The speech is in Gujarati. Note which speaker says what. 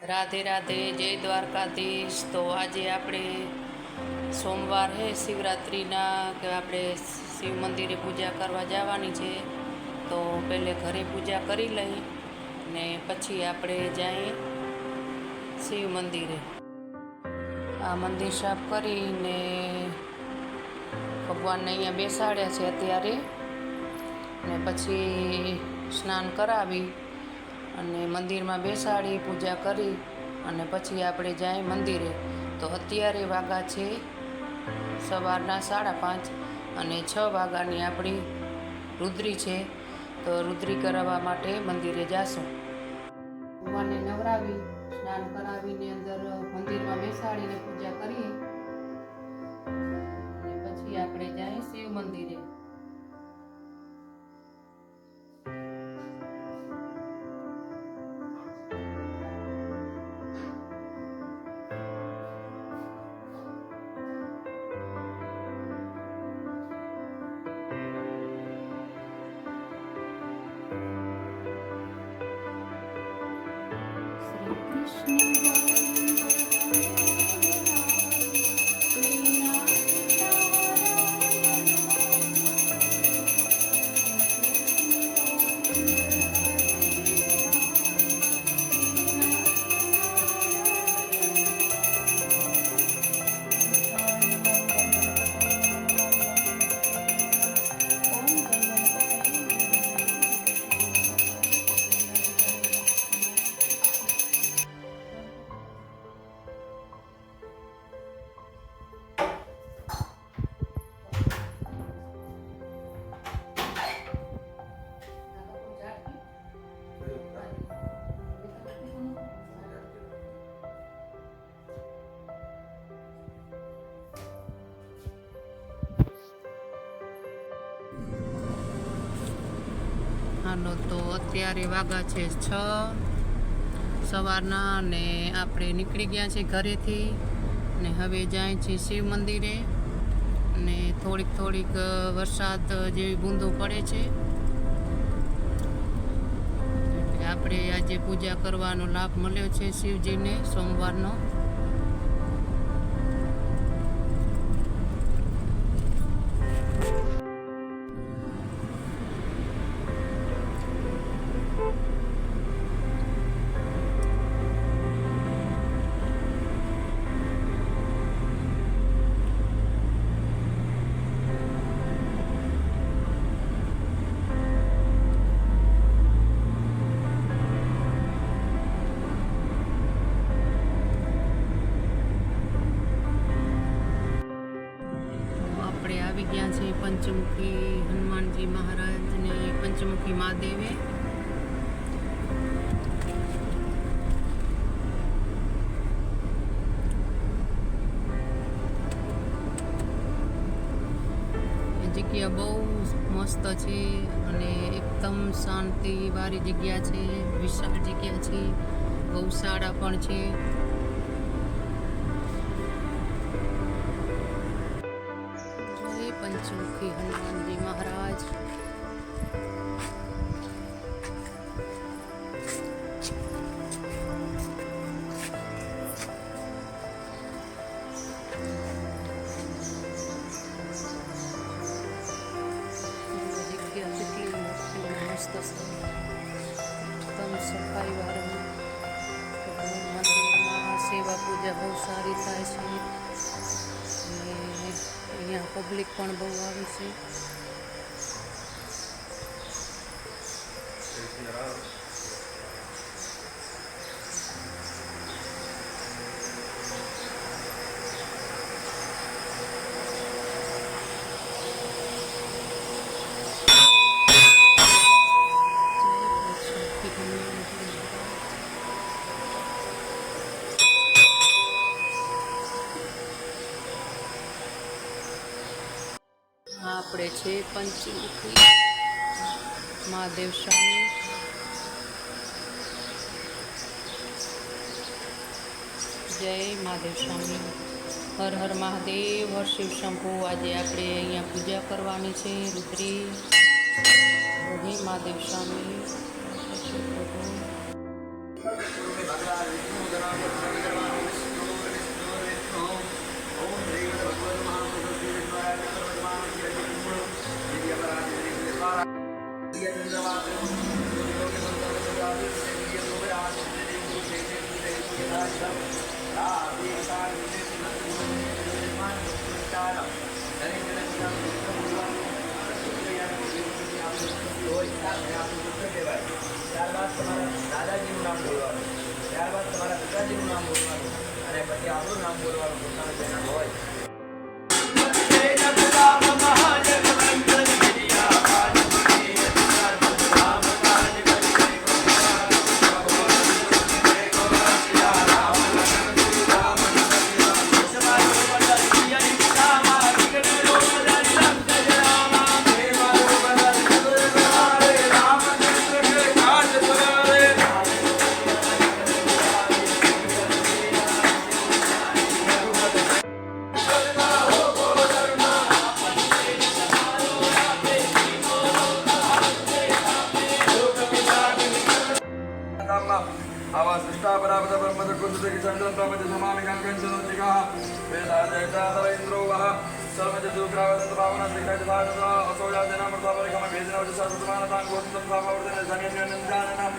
Speaker 1: राधे राधे, जय द्वारकाधीश। तो आज આપણે સોમવાર હે શિવરાત્રિના કે આપણે શિવ મંદિરે પૂજા કરવા જવાની છે। તો પહેલે ઘરે પૂજા કરી લઈ ને પછી આપણે જઈએ શિવ મંદિરે। આ મંદિર સાફ કરીને ભગવાનને અહીંયા બેસાડ્યા છે અત્યારે, ને પછી સ્નાન કરાવી અને મંદિરમાં બેસાડી પૂજા કરી અને પછી આપણે જાય મંદિરે। તો અત્યારે વાગ્યા છે સવારના 5:30 અને 6 વાગ્યાની આપણી રુદ્રી છે। તો રુદ્રી કરાવવા માટે મંદિરે જાશું। ભગવાનને નવરાવી સ્નાન કરાવીને અંદર મંદિરમાં બેસાડીને પૂજા કરીએ અને પછી આપણે જાય શિવ મંદિરે। હાલો, તો અત્યારે વાગ્યા છે 6 સવારના અને આપણે નીકળી ગયા છે ઘરેથી ને હવે જાય છે શિવ મંદિરે। ને થોડીક વરસાદ જેવી બૂંદો પડે છે, એટલે આપણે આજે પૂજા કરવાનો લાભ મળ્યો છે શિવજીને સોમવારનો। આવી ગયા છે પંચમુખી હનુમાનજી મહારાજ ને પંચમુખી મહાદેવે। એ જગ્યા બહુ મસ્ત છે અને એકદમ શાંતિ વાળી જગ્યા છે, વિશાળ જગ્યા છે, ગૌશાળા પણ છે। पंचमुखी हनुमान जी महाराज। मस्त एकदम सफाई वाળું મંદિરમાં સેવા પૂજા બહુ સારી થાય છે। અહીંયા પબ્લિક પણ બહુ આવે છે। આપણે છે પંચમુખી મહાદેવ સ્વામી। જય મહાદેવ સ્વામી, હર હર મહાદેવ, હર શિવ શંભુ। આજે આપણે અહીંયા પૂજા કરવાની છે રુદ્રી। જય મહાદેવ સ્વામી।
Speaker 2: ત્યારબાદ તમારા દાદાજીનું નામ બોલવાનું, ત્યારબાદ તમારા પિતાજીનું નામ બોલવાનું અને પછી આપણું નામ બોલવાનું પોતાનું જે નામ હોય. आवाज परापद ब्रह्मद कुरुते चंद्रं प्रपद समामि गंगंचनोतिकाः वेदाजयतादव इंद्रो वः सर्वज दुग्रावदन्त भावना श्रीकृतभारत असोजाजना मृतापरिकम भेदनवज सर्वसमानतां गोत्रं सामवर्धन जन्यन्यं जाननं